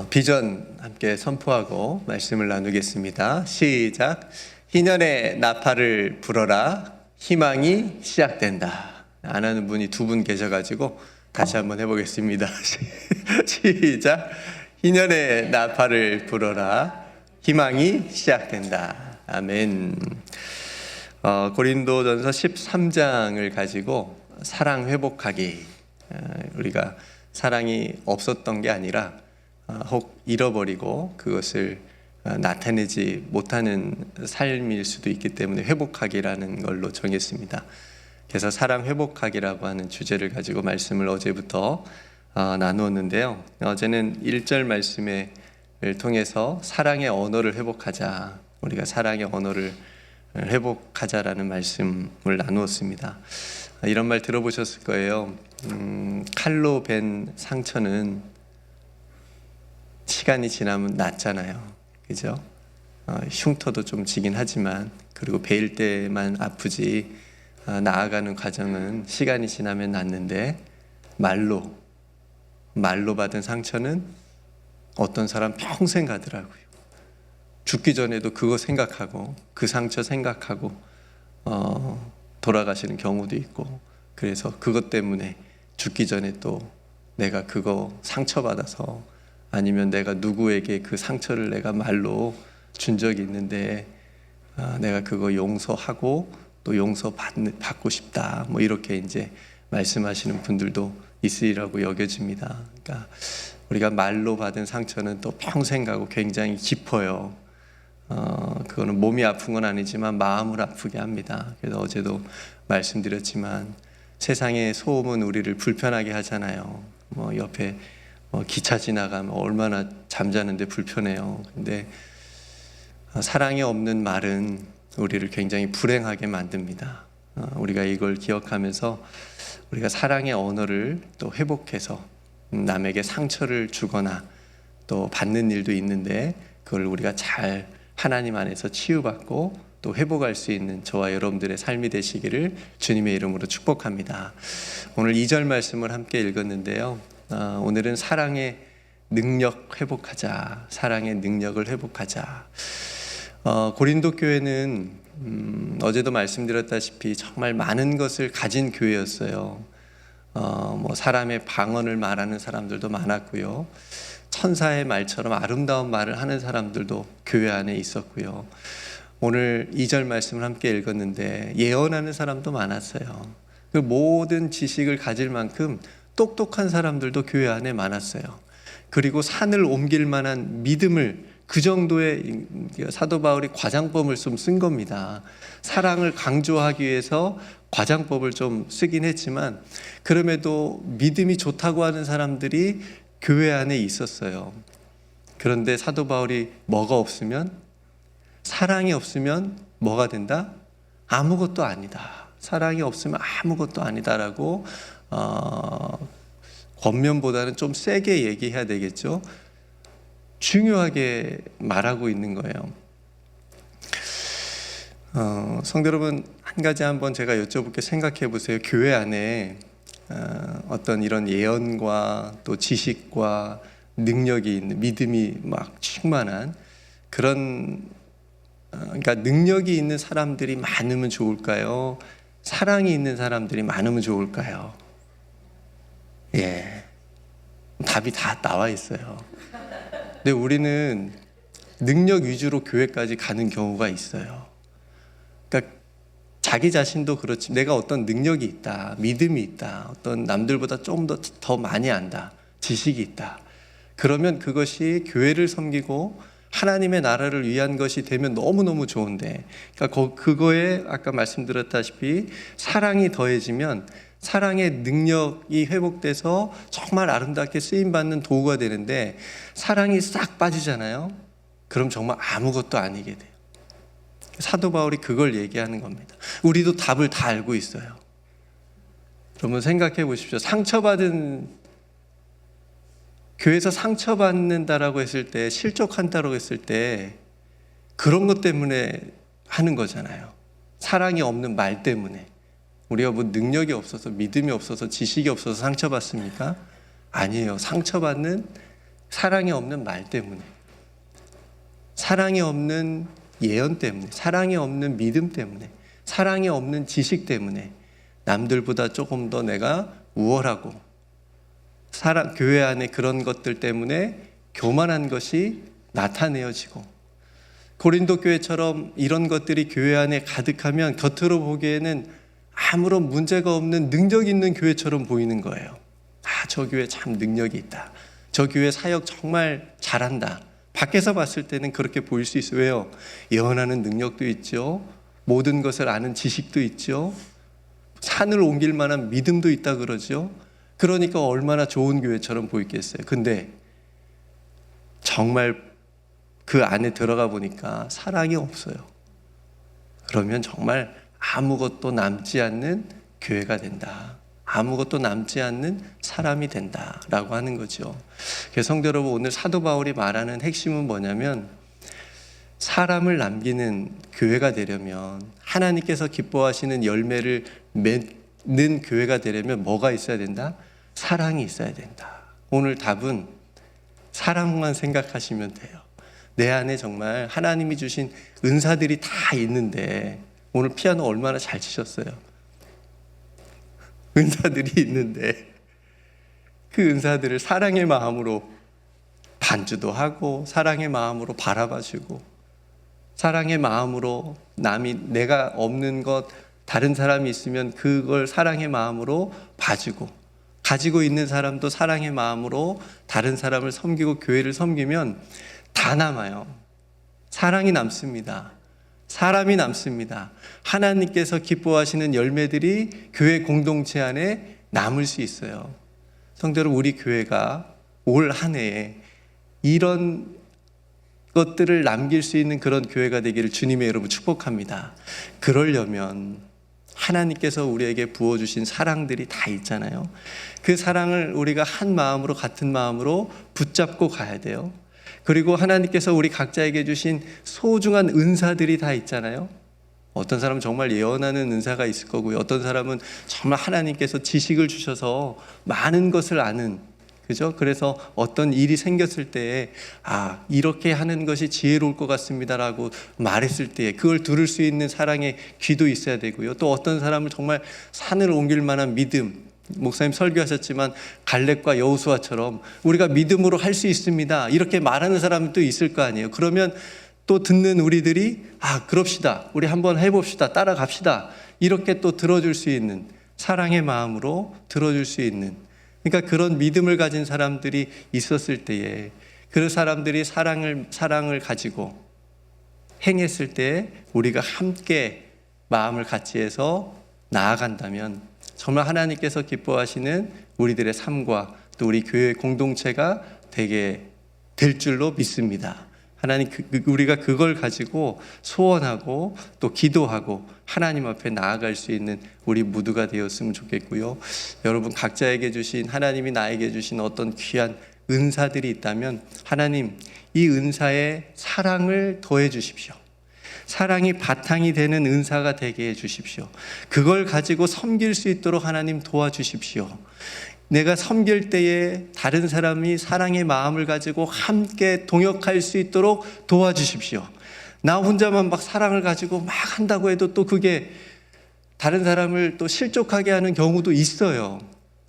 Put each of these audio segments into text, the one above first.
비전 함께 선포하고 말씀을 나누겠습니다. 시작. 희년의 나팔을 불어라. 희망이 시작된다. 안 하는 분이 두 분 계셔가지고 다시 한번 해보겠습니다. 시작. 희년의 나팔을 불어라. 희망이 시작된다. 아멘. 고린도전서 13장을 가지고 사랑 회복하기, 우리가 사랑이 없었던 게 아니라 혹 잃어버리고 그것을 나타내지 못하는 삶일 수도 있기 때문에 회복하기라는 걸로 정했습니다. 그래서 사랑 회복하기라고 하는 주제를 가지고 말씀을 어제부터 나누었는데요. 어제는 1절 말씀을 통해서 사랑의 언어를 회복하자, 우리가 사랑의 언어를 회복하자라는 말씀을 나누었습니다. 이런 말 들어보셨을 거예요. 칼로 벤 상처는 시간이 지나면 낫잖아요. 그죠? 흉터도 좀 지긴 하지만, 그리고 베일 때만 아프지 나아가는 과정은 시간이 지나면 낫는데, 말로 받은 상처는 어떤 사람 평생 가더라고요. 죽기 전에도 그거 생각하고 그 상처 생각하고 돌아가시는 경우도 있고, 그래서 그것 때문에 죽기 전에 또 내가 그거 상처받아서, 아니면 내가 누구에게 그 상처를 내가 말로 준 적이 있는데 내가 그거 용서하고 또 용서받고 싶다, 뭐 이렇게 이제 말씀하시는 분들도 있으리라고 여겨집니다. 그러니까 우리가 말로 받은 상처는 또 평생 가고 굉장히 깊어요. 그거는 몸이 아픈 건 아니지만 마음을 아프게 합니다. 그래서 어제도 말씀드렸지만, 세상의 소음은 우리를 불편하게 하잖아요. 뭐 옆에 기차 지나가면 얼마나 잠자는데 불편해요. 근데 사랑이 없는 말은 우리를 굉장히 불행하게 만듭니다. 우리가 이걸 기억하면서 우리가 사랑의 언어를 또 회복해서 남에게 상처를 주거나 또 받는 일도 있는데, 그걸 우리가 잘 하나님 안에서 치유받고 또 회복할 수 있는 저와 여러분들의 삶이 되시기를 주님의 이름으로 축복합니다. 오늘 2절 말씀을 함께 읽었는데요. 오늘은 사랑의 능력 회복하자, 사랑의 능력을 회복하자. 고린도 교회는 어제도 말씀드렸다시피 정말 많은 것을 가진 교회였어요. 사람의 방언을 말하는 사람들도 많았고요, 천사의 말처럼 아름다운 말을 하는 사람들도 교회 안에 있었고요. 오늘 2절 말씀을 함께 읽었는데 예언하는 사람도 많았어요. 그 모든 지식을 가질 만큼 똑똑한 사람들도 교회 안에 많았어요. 그리고 산을 옮길 만한 믿음을, 그 정도의, 사도 바울이 과장법을 좀 쓴 겁니다. 사랑을 강조하기 위해서 과장법을 좀 쓰긴 했지만, 그럼에도 믿음이 좋다고 하는 사람들이 교회 안에 있었어요. 그런데 사도 바울이 뭐가 없으면, 사랑이 없으면 뭐가 된다? 아무것도 아니다. 사랑이 없으면 아무것도 아니다라고 권면보다는 좀 세게 얘기해야 되겠죠. 중요하게 말하고 있는 거예요. 성도 여러분, 한 가지 한번 제가 여쭤볼게 생각해 보세요. 교회 안에 어떤 이런 예언과 또 지식과 능력이 있는, 믿음이 막 충만한 그런, 그러니까 능력이 있는 사람들이 많으면 좋을까요? 사랑이 있는 사람들이 많으면 좋을까요? 예, 답이 다 나와 있어요. 근데 우리는 능력 위주로 교회까지 가는 경우가 있어요. 그러니까 자기 자신도 그렇지, 내가 어떤 능력이 있다, 믿음이 있다, 어떤 남들보다 좀 더 많이 안다, 지식이 있다, 그러면 그것이 교회를 섬기고 하나님의 나라를 위한 것이 되면 너무너무 좋은데, 그러니까 그거에 아까 말씀드렸다시피 사랑이 더해지면 사랑의 능력이 회복돼서 정말 아름답게 쓰임받는 도구가 되는데, 사랑이 싹 빠지잖아요. 그럼 정말 아무것도 아니게 돼요. 사도 바울이 그걸 얘기하는 겁니다. 우리도 답을 다 알고 있어요. 여러분 생각해 보십시오. 교회에서 상처받는다라고 했을 때, 실족한다라고 했을 때, 그런 것 때문에 하는 거잖아요. 사랑이 없는 말 때문에. 우리가 뭐 능력이 없어서, 믿음이 없어서, 지식이 없어서 상처받습니까? 아니에요. 상처받는 사랑이 없는 말 때문에, 사랑이 없는 예언 때문에, 사랑이 없는 믿음 때문에, 사랑이 없는 지식 때문에 남들보다 조금 더 내가 우월하고, 교회 안에 그런 것들 때문에 교만한 것이 나타내어지고, 고린도 교회처럼 이런 것들이 교회 안에 가득하면 겉으로 보기에는 아무런 문제가 없는 능력 있는 교회처럼 보이는 거예요. 저 교회 참 능력이 있다. 저 교회 사역 정말 잘한다. 밖에서 봤을 때는 그렇게 보일 수 있어요. 왜요? 예언하는 능력도 있죠. 모든 것을 아는 지식도 있죠. 산을 옮길 만한 믿음도 있다 그러죠. 그러니까 얼마나 좋은 교회처럼 보이겠어요. 근데 정말 그 안에 들어가 보니까 사랑이 없어요. 그러면 정말 아무것도 남지 않는 교회가 된다. 아무것도 남지 않는 사람이 된다라고 하는 거죠. 그래서 성도 여러분, 오늘 사도 바울이 말하는 핵심은 뭐냐면, 사람을 남기는 교회가 되려면, 하나님께서 기뻐하시는 열매를 맺는 교회가 되려면 뭐가 있어야 된다? 사랑이 있어야 된다. 오늘 답은 사랑만 생각하시면 돼요. 내 안에 정말 하나님이 주신 은사들이 다 있는데, 오늘 피아노 얼마나 잘 치셨어요. 은사들이 있는데 그 은사들을 사랑의 마음으로 반주도 하고, 사랑의 마음으로 바라봐주고, 사랑의 마음으로 내가 없는 것 다른 사람이 있으면 그걸 사랑의 마음으로 봐주고, 가지고 있는 사람도 사랑의 마음으로 다른 사람을 섬기고 교회를 섬기면 다 남아요. 사랑이 남습니다. 사람이 남습니다. 하나님께서 기뻐하시는 열매들이 교회 공동체 안에 남을 수 있어요. 성도 여러분, 우리 교회가 올 한 해에 이런 것들을 남길 수 있는 그런 교회가 되기를 주님의 이름으로 축복합니다. 그러려면 하나님께서 우리에게 부어주신 사랑들이 다 있잖아요. 그 사랑을 우리가 한 마음으로, 같은 마음으로 붙잡고 가야 돼요. 그리고 하나님께서 우리 각자에게 주신 소중한 은사들이 다 있잖아요. 어떤 사람은 정말 예언하는 은사가 있을 거고요. 어떤 사람은 정말 하나님께서 지식을 주셔서 많은 것을 아는, 그죠? 그래서 어떤 일이 생겼을 때에 이렇게 하는 것이 지혜로울 것 같습니다라고 말했을 때 그걸 들을 수 있는 사랑의 귀도 있어야 되고요. 또 어떤 사람은 정말 산을 옮길 만한 믿음, 목사님 설교하셨지만 갈렙과 여호수아처럼 우리가 믿음으로 할 수 있습니다, 이렇게 말하는 사람이 또 있을 거 아니에요. 그러면 또 듣는 우리들이 그럽시다, 우리 한번 해봅시다, 따라갑시다, 이렇게 또 들어줄 수 있는, 사랑의 마음으로 들어줄 수 있는, 그러니까 그런 믿음을 가진 사람들이 있었을 때에, 그 사람들이 사랑을 가지고 행했을 때 우리가 함께 마음을 같이 해서 나아간다면 정말 하나님께서 기뻐하시는 우리들의 삶과 또 우리 교회 공동체가 되게 될 줄로 믿습니다. 하나님, 우리가 그걸 가지고 소원하고 또 기도하고 하나님 앞에 나아갈 수 있는 우리 모두가 되었으면 좋겠고요. 여러분, 각자에게 주신, 하나님이 나에게 주신 어떤 귀한 은사들이 있다면 하나님, 이 은사에 사랑을 더해 주십시오. 사랑이 바탕이 되는 은사가 되게 해 주십시오. 그걸 가지고 섬길 수 있도록 하나님 도와주십시오. 내가 섬길 때에 다른 사람이 사랑의 마음을 가지고 함께 동역할 수 있도록 도와주십시오. 나 혼자만 막 사랑을 가지고 막 한다고 해도 또 그게 다른 사람을 또 실족하게 하는 경우도 있어요.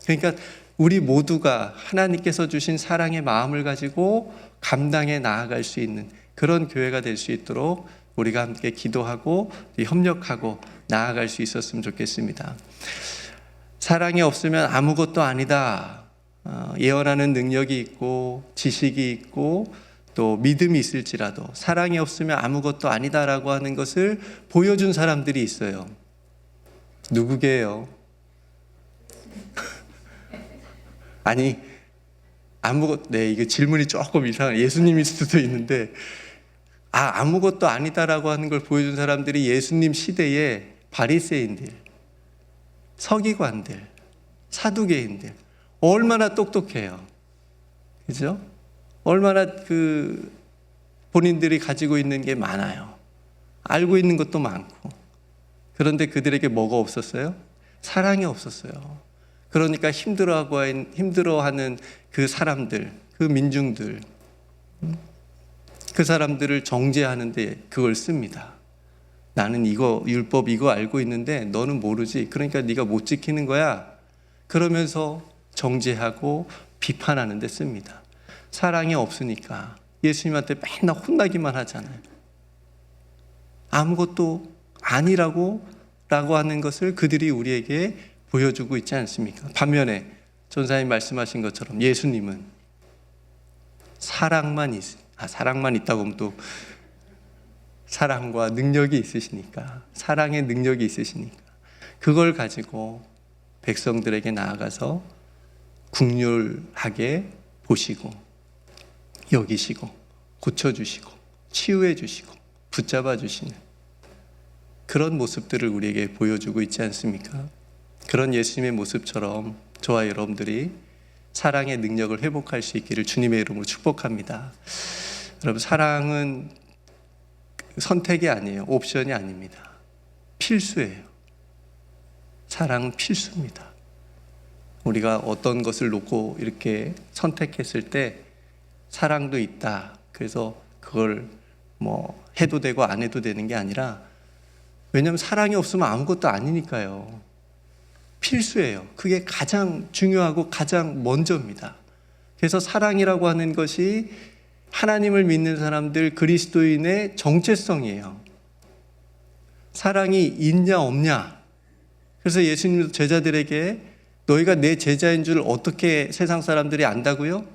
그러니까 우리 모두가 하나님께서 주신 사랑의 마음을 가지고 감당해 나아갈 수 있는 그런 교회가 될 수 있도록 우리가 함께 기도하고 협력하고 나아갈 수 있었으면 좋겠습니다. 사랑이 없으면 아무것도 아니다. 예언하는 능력이 있고 지식이 있고 또 믿음이 있을지라도 사랑이 없으면 아무것도 아니다라고 하는 것을 보여준 사람들이 있어요. 누구게요? 아니, 이게 질문이 조금 이상해. 예수님일 수도 있는데, 아무것도 아니다라고 하는 걸 보여준 사람들이 예수님 시대에 바리새인들, 서기관들, 사두개인들, 얼마나 똑똑해요. 그죠? 얼마나 본인들이 가지고 있는 게 많아요. 알고 있는 것도 많고. 그런데 그들에게 뭐가 없었어요? 사랑이 없었어요. 그러니까 힘들어하는 그 사람들, 그 민중들, 그 사람들을 정죄하는데 그걸 씁니다. 나는 이거 율법 이거 알고 있는데 너는 모르지. 그러니까 네가 못 지키는 거야. 그러면서 정죄하고 비판하는 데 씁니다. 사랑이 없으니까 예수님한테 맨날 혼나기만 하잖아요. 아무것도 아니라고 하는 것을 그들이 우리에게 보여주고 있지 않습니까? 반면에 전사님 말씀하신 것처럼 예수님은 사랑만 있다고 하면 또 사랑과 능력이 있으시니까, 사랑의 능력이 있으시니까 그걸 가지고 백성들에게 나아가서 국률하게 보시고 여기시고 고쳐주시고 치유해주시고 붙잡아주시는 그런 모습들을 우리에게 보여주고 있지 않습니까? 그런 예수님의 모습처럼 저와 여러분들이 사랑의 능력을 회복할 수 있기를 주님의 이름으로 축복합니다. 여러분, 사랑은 선택이 아니에요. 옵션이 아닙니다. 필수예요. 사랑은 필수입니다. 우리가 어떤 것을 놓고 이렇게 선택했을 때 사랑도 있다. 그래서 그걸 해도 되고 안 해도 되는 게 아니라, 왜냐하면 사랑이 없으면 아무것도 아니니까요. 필수예요. 그게 가장 중요하고 가장 먼저입니다. 그래서 사랑이라고 하는 것이 하나님을 믿는 사람들, 그리스도인의 정체성이에요. 사랑이 있냐 없냐. 그래서 예수님도 제자들에게 너희가 내 제자인 줄 어떻게 세상 사람들이 안다고요?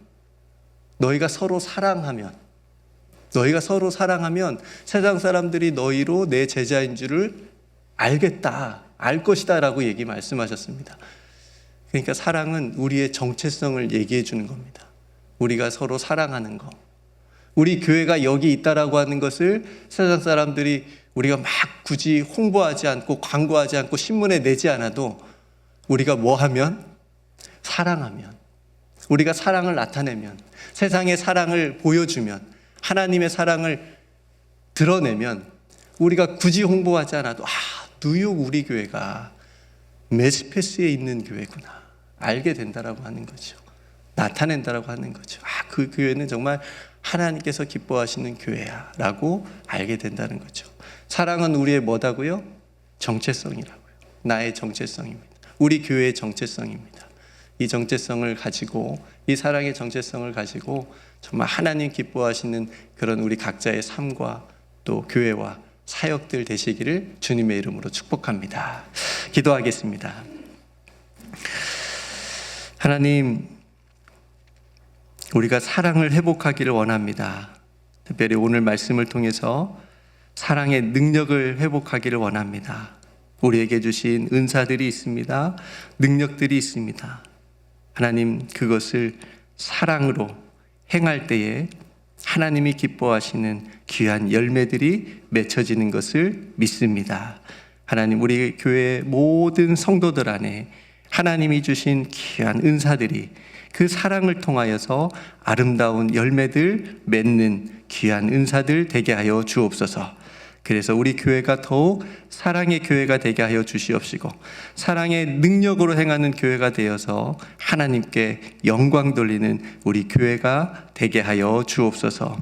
너희가 서로 사랑하면 세상 사람들이 너희로 내 제자인 줄을 알겠다, 알 것이다 라고 말씀하셨습니다. 그러니까 사랑은 우리의 정체성을 얘기해 주는 겁니다. 우리가 서로 사랑하는 거, 우리 교회가 여기 있다라고 하는 것을 세상 사람들이 우리가 막 굳이 홍보하지 않고 광고하지 않고 신문에 내지 않아도 우리가 사랑하면, 우리가 사랑을 나타내면, 세상의 사랑을 보여주면, 하나님의 사랑을 드러내면 우리가 굳이 홍보하지 않아도 뉴욕 우리 교회가 메스페스에 있는 교회구나 알게 된다라고 하는 거죠. 나타낸다라고 하는 거죠. 그 교회는 정말 하나님께서 기뻐하시는 교회야 라고 알게 된다는 거죠. 사랑은 우리의 뭐다고요? 정체성이라고요. 나의 정체성입니다. 우리 교회의 정체성입니다. 이 정체성을 가지고, 이 사랑의 정체성을 가지고 정말 하나님 기뻐하시는 그런 우리 각자의 삶과 또 교회와 사역들 되시기를 주님의 이름으로 축복합니다. 기도하겠습니다. 하나님, 우리가 사랑을 회복하기를 원합니다. 특별히 오늘 말씀을 통해서 사랑의 능력을 회복하기를 원합니다. 우리에게 주신 은사들이 있습니다. 능력들이 있습니다. 하나님, 그것을 사랑으로 행할 때에 하나님이 기뻐하시는 귀한 열매들이 맺혀지는 것을 믿습니다. 하나님, 우리 교회 모든 성도들 안에 하나님이 주신 귀한 은사들이 그 사랑을 통하여서 아름다운 열매들 맺는 귀한 은사들 되게 하여 주옵소서. 그래서 우리 교회가 더욱 사랑의 교회가 되게 하여 주시옵시고, 사랑의 능력으로 행하는 교회가 되어서 하나님께 영광 돌리는 우리 교회가 되게 하여 주옵소서.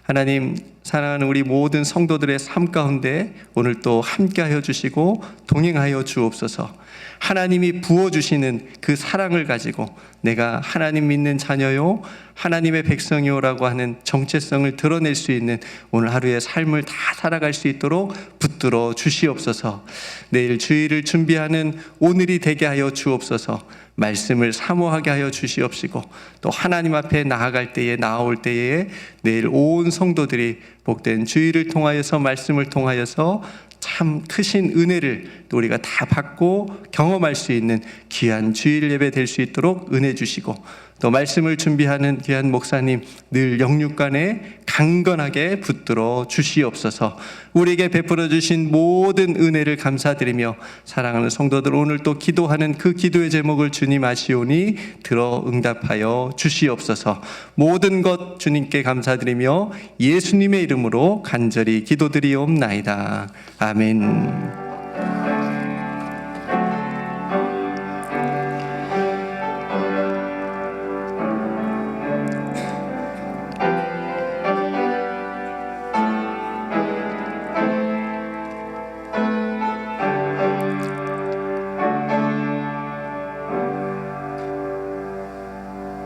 하나님, 사랑하는 우리 모든 성도들의 삶 가운데 오늘 또 함께 하여 주시고 동행하여 주옵소서. 하나님이 부어주시는 그 사랑을 가지고 내가 하나님 믿는 자녀요, 하나님의 백성이요라고 하는 정체성을 드러낼 수 있는 오늘 하루의 삶을 다 살아갈 수 있도록 붙들어 주시옵소서. 내일 주일을 준비하는 오늘이 되게 하여 주옵소서. 말씀을 사모하게 하여 주시옵시고, 또 하나님 앞에 나아올 때에 내일 온 성도들이 복된 주일을 통하여서, 말씀을 통하여서 참 크신 은혜를 또 우리가 다 받고 경험할 수 있는 귀한 주일 예배 될 수 있도록 은혜 주시고, 또 말씀을 준비하는 귀한 목사님 늘 영육간에 강건하게 붙들어 주시옵소서. 우리에게 베풀어 주신 모든 은혜를 감사드리며, 사랑하는 성도들 오늘 또 기도하는 그 기도의 제목을 주님 아시오니 들어 응답하여 주시옵소서. 모든 것 주님께 감사드리며 예수님의 이름으로 간절히 기도드리옵나이다. 아멘.